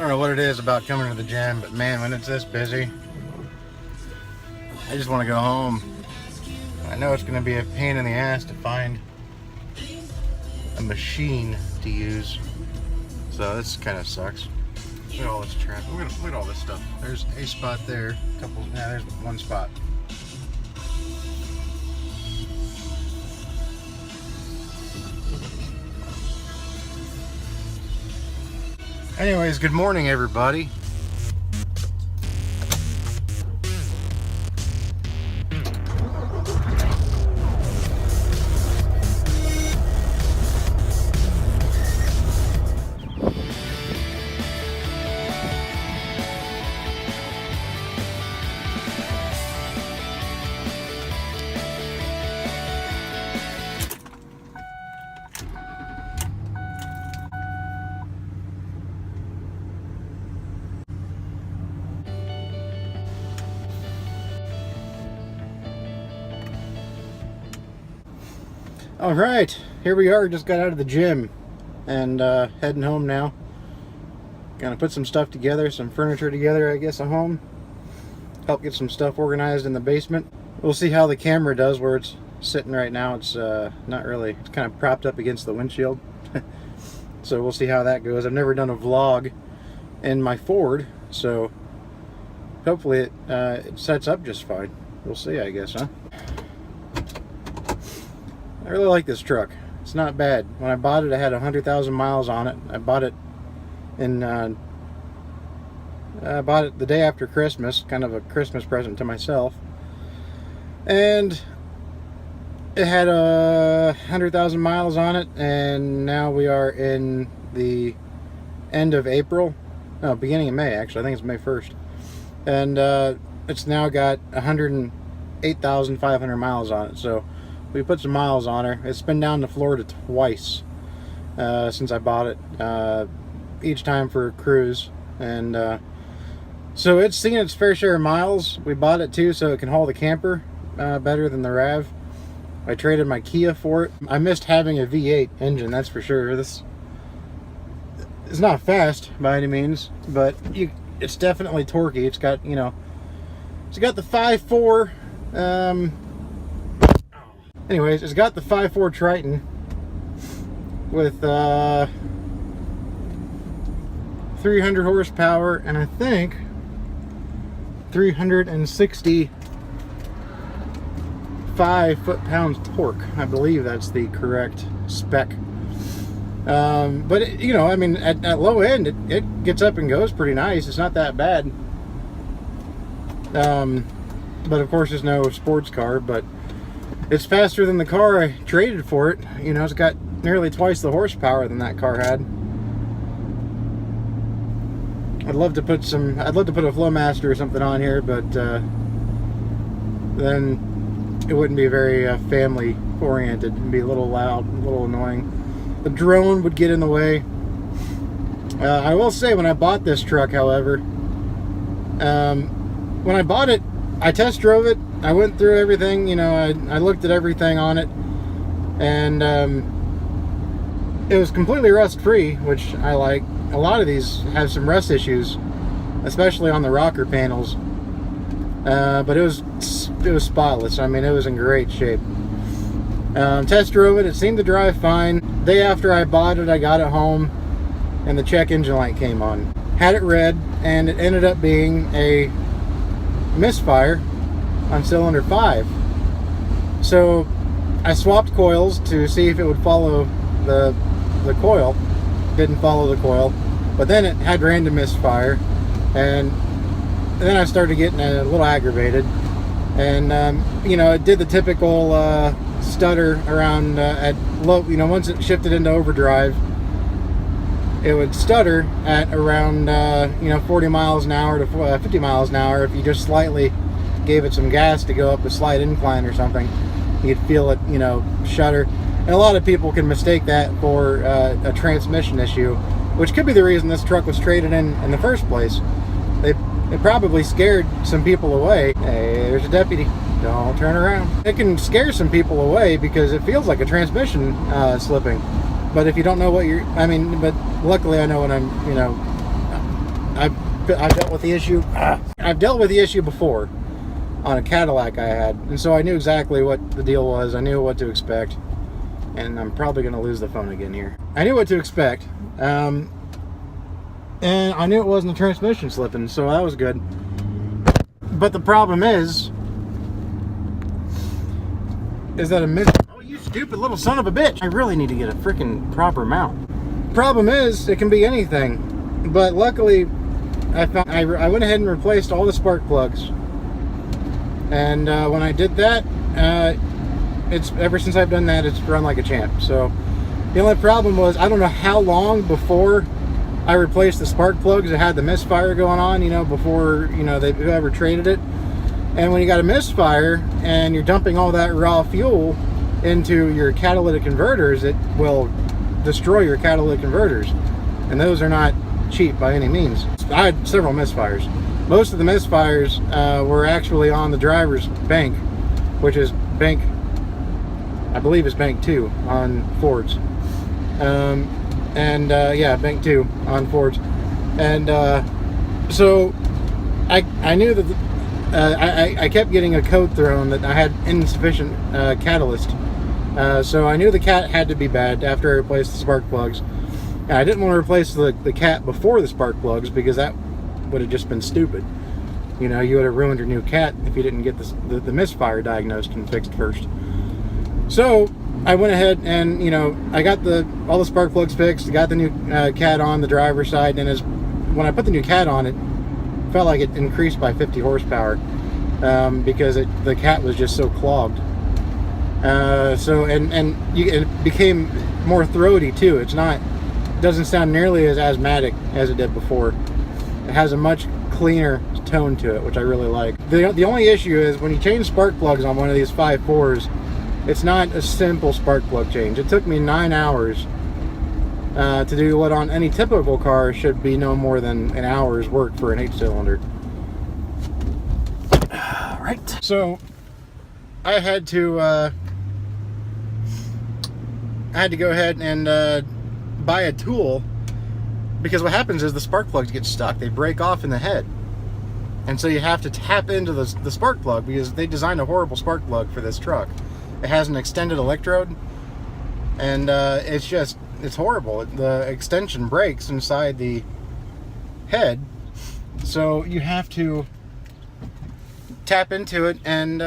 I don't know what it is about coming to the gym, but man, when it's this busy, I just want to go home. I know it's going to be a pain in the ass to find a machine to use, so this kind of sucks. Look at all this traffic. Look at all this stuff. There's a spot there, there's one spot. Anyways, good morning, everybody. All right, here we are. Just got out of the gym and heading home now. Gonna put some stuff together, some furniture together, I guess, at home. Help get some stuff organized in the basement. We'll see how the camera does where it's sitting right now. It's not really, it's kind of propped up against the windshield. So we'll see how that goes. I've never done a vlog in my Ford, so hopefully it sets up just fine. We'll see, I guess, huh? I really like this truck. It's not bad. When I bought it, I had 100,000 miles on it. I bought it the day after Christmas, kind of a Christmas present to myself. And it had 100,000 miles on it, and now we are in the end of April. No, beginning of May, actually. I think it's May 1st. And it's now got 108,500 miles on it. So we put some miles on her. It's been down to Florida twice since I bought it, each time for a cruise. And so it's seen its fair share of miles. We bought it too so it can haul the camper better than the RAV. I traded my Kia for it. I missed having a V8 engine, that's for sure. This is not fast by any means, but it's definitely torquey. It's got, you know, it's got the 5.4 anyways, it's got the 5.4 Triton with 300 horsepower and I think 365 foot-pounds torque. I believe that's the correct spec. But it, you know, I mean, at low end, it gets up and goes pretty nice. It's not that bad. But of course, it's no sports car, but it's faster than the car I traded for it. You know, it's got nearly twice the horsepower than that car had. I'd love to put a Flowmaster or something on here, but then it wouldn't be very family oriented. It'd be a little loud, a little annoying. The drone would get in the way. I will say, when I bought this truck, however, when I bought it, I test drove it. I went through everything, you know, I looked at everything on it, and it was completely rust-free, which I like. A lot of these have some rust issues, especially on the rocker panels, but it was spotless. I mean, it was in great shape. Test drove it. It seemed to drive fine. Day after I bought it, I got it home, and the check engine light came on. Had it read, and it ended up being a misfire on cylinder 5. So I swapped coils to see if it would follow the coil. Didn't follow the coil, but then it had random misfire, and then I started getting a little aggravated, and you know, it did the typical stutter around at low, you know, once it shifted into overdrive, it would stutter at around you know, 40 miles an hour to 50 miles an hour. If you just slightly gave it some gas to go up a slight incline or something, you'd feel it, you know, shudder. And a lot of people can mistake that for a transmission issue, which could be the reason this truck was traded in the first place. It probably scared some people away. Hey, there's a deputy. Don't turn around. It can scare some people away because it feels like a transmission slipping. But if you don't know what you're, I mean, but luckily I know what I'm, you know, I've dealt with the issue. I've dealt with the issue before on a Cadillac I had, and so I knew exactly what the deal was. I knew what to expect, and I'm probably going to lose the phone again here. I knew what to expect, and I knew it wasn't the transmission slipping, so that was good. But the problem is that oh, you stupid little son of a bitch! I really need to get a freaking proper mount. Problem is, it can be anything, but luckily I went ahead and replaced all the spark plugs. And when I did that, it's ever since I've done that, it's run like a champ. So the only problem was, I don't know how long before I replaced the spark plugs, it had the misfire going on, you know, before, you know, whoever traded it. And when you got a misfire and you're dumping all that raw fuel into your catalytic converters, it will destroy your catalytic converters. And those are not cheap by any means. I had several misfires. Most of the misfires were actually on the driver's bank, which is bank, I believe is bank 2 on Fords. Yeah, bank 2 on Fords. And so I knew that I kept getting a code thrown that I had insufficient catalyst. So I knew the cat had to be bad after I replaced the spark plugs. And I didn't want to replace the cat before the spark plugs, because that would have just been stupid. You know, you would have ruined your new cat if you didn't get the misfire diagnosed and fixed first. So I went ahead and, you know, I got all the spark plugs fixed, got the new cat on the driver's side, and when I put the new cat on, it felt like it increased by 50 horsepower because the cat was just so clogged. It became more throaty too. It doesn't sound nearly as asthmatic as it did before. It has a much cleaner tone to it, which I really like. The only issue is when you change spark plugs on one of these 5.4s, it's not a simple spark plug change. It took me 9 hours to do what on any typical car should be no more than an hour's work for an 8-cylinder. Right. So I had to go ahead and buy a tool, because what happens is the spark plugs get stuck. They break off in the head. And so you have to tap into the spark plug, because they designed a horrible spark plug for this truck. It has an extended electrode, and it's horrible. The extension breaks inside the head, so you have to tap into it and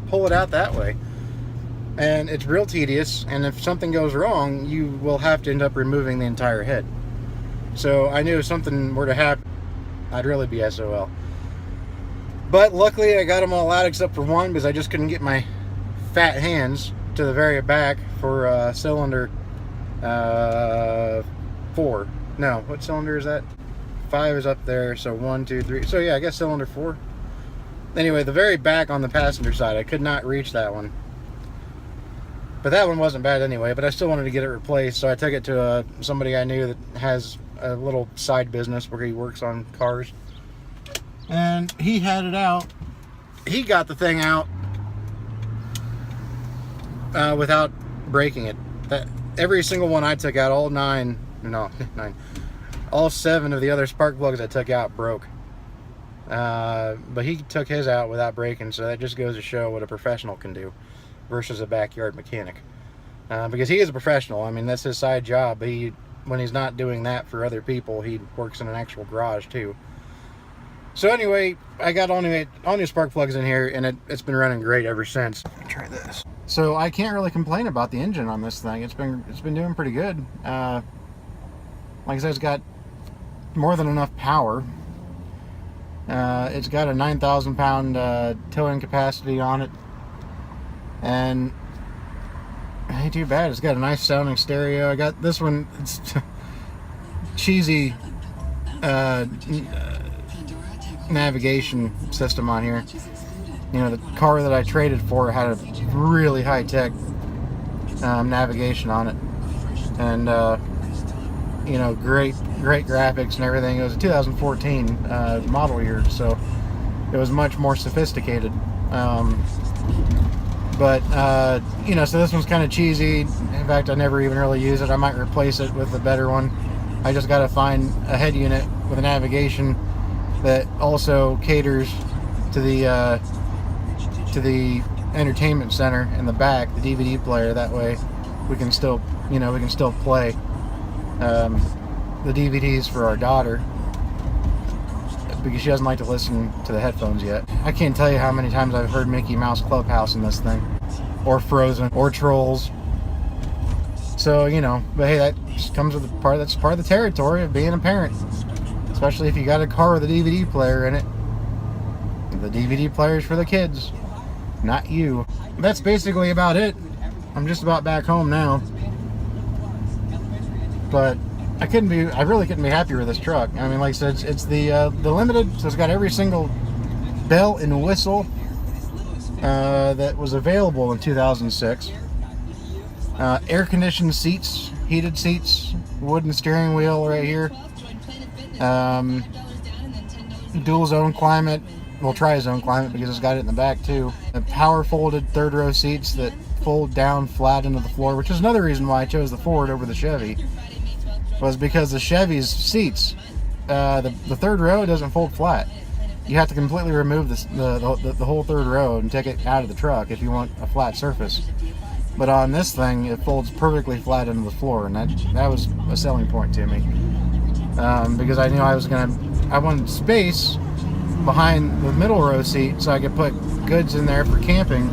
pull it out that way. And it's real tedious, and if something goes wrong, you will have to end up removing the entire head. So I knew if something were to happen, I'd really be SOL. But luckily I got them all out except for one, because I just couldn't get my fat hands to the very back for cylinder 4. No, what cylinder is that? 5 is up there, so 1, 2, 3. So yeah, I guess cylinder 4. Anyway, the very back on the passenger side, I could not reach that one. But that one wasn't bad anyway, but I still wanted to get it replaced, so I took it to somebody I knew that has a little side business where he works on cars. And he had it out. He got the thing out without breaking it. Every single one I took out, all 7 of the other spark plugs I took out broke. But he took his out without breaking, so that just goes to show what a professional can do versus a backyard mechanic. Because he is a professional. I mean, that's his side job. When he's not doing that for other people, he works in an actual garage too. So anyway, I got all new spark plugs in here, and it's been running great ever since. Let me try this. So I can't really complain about the engine on this thing. It's been doing pretty good. Like I said, it's got more than enough power. It's got a 9,000 pound towing capacity on it, and it ain't too bad. It's got a nice sounding stereo. I got this one. It's cheesy navigation system on here. You know, the car that I traded for had a really high tech navigation on it, and you know, great graphics and everything. It was a 2014 model year, so it was much more sophisticated. But you know, so this one's kind of cheesy. In fact, I never even really use it. I might replace it with a better one I just got to find a head unit with a navigation that also caters to the entertainment center in the back, the DVD player. That way we can still, we can still play the DVDs for our daughter, because she doesn't like to listen to the headphones yet. I can't tell you how many times I've heard Mickey Mouse Clubhouse in this thing, or Frozen, or Trolls. So, but hey, that just comes with that's part of the territory of being a parent, especially if you got a car with a DVD player in it. The DVD player's for the kids, not you. That's basically about it. I'm just about back home now, but I really couldn't be happier with this truck. I mean, like I said, it's the Limited, so it's got every single bell and whistle that was available in 2006. Air-conditioned seats, heated seats, wooden steering wheel right here. Dual zone climate. We'll try zone climate because it's got it in the back too. Power folded third row seats that fold down flat into the floor, which is another reason why I chose the Ford over the Chevy. Was because the Chevy's seats, the third row doesn't fold flat. You have to completely remove the whole third row and take it out of the truck if you want a flat surface. But on this thing, it folds perfectly flat into the floor, and that was a selling point to me. Because I knew I wanted space behind the middle row seat so I could put goods in there for camping.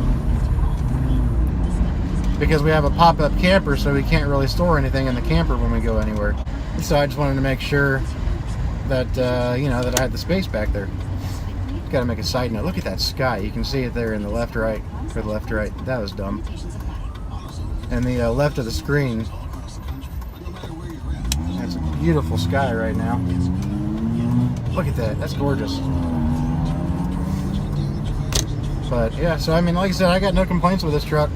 Because we have a pop-up camper, so we can't really store anything in the camper when we go anywhere. So I just wanted to make sure that, that I had the space back there. Got to make a side note. Look at that sky. You can see it there in the left-right. Or the left-right. That was dumb. And the left of the screen. That's a beautiful sky right now. Look at that. That's gorgeous. But, yeah, so, I mean, like I said, I got no complaints with this truck.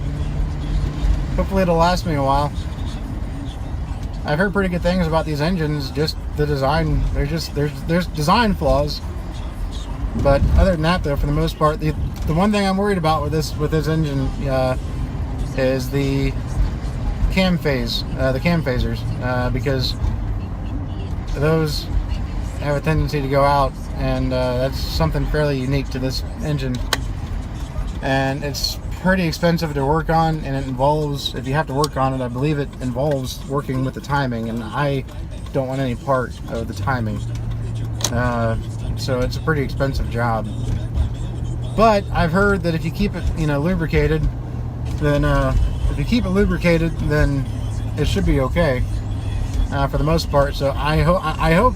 Hopefully it'll last me a while. I've heard pretty good things about these engines, just the design. There's design flaws. But other than that, though, for the most part, the one thing I'm worried about with this engine is the cam phasers, because those have a tendency to go out, and that's something fairly unique to this engine. And it's pretty expensive to work on, and it involves, if you have to work on it, I believe it involves working with the timing, and I don't want any part of the timing. So it's a pretty expensive job. But I've heard that if you keep it, lubricated, then it should be okay for the most part. So I hope,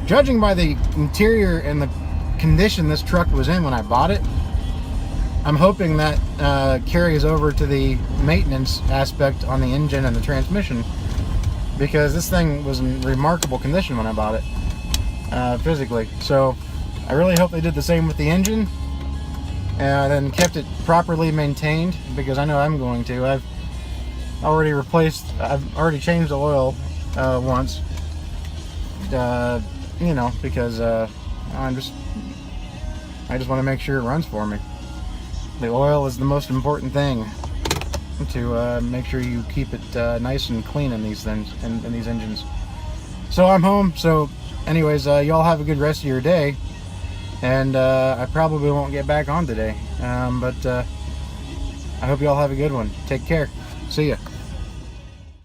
judging by the interior and the condition this truck was in when I bought it, I'm hoping that carries over to the maintenance aspect on the engine and the transmission, because this thing was in remarkable condition when I bought it, physically. So I really hope they did the same with the engine, and then kept it properly maintained, because I know I'm going to. I've already changed the oil once, because I just want to make sure it runs for me. The oil is the most important thing to make sure you keep it nice and clean in these things, in these engines. So I'm home. So anyways, y'all have a good rest of your day, and I probably won't get back on today, but I hope y'all have a good one. Take care. See ya.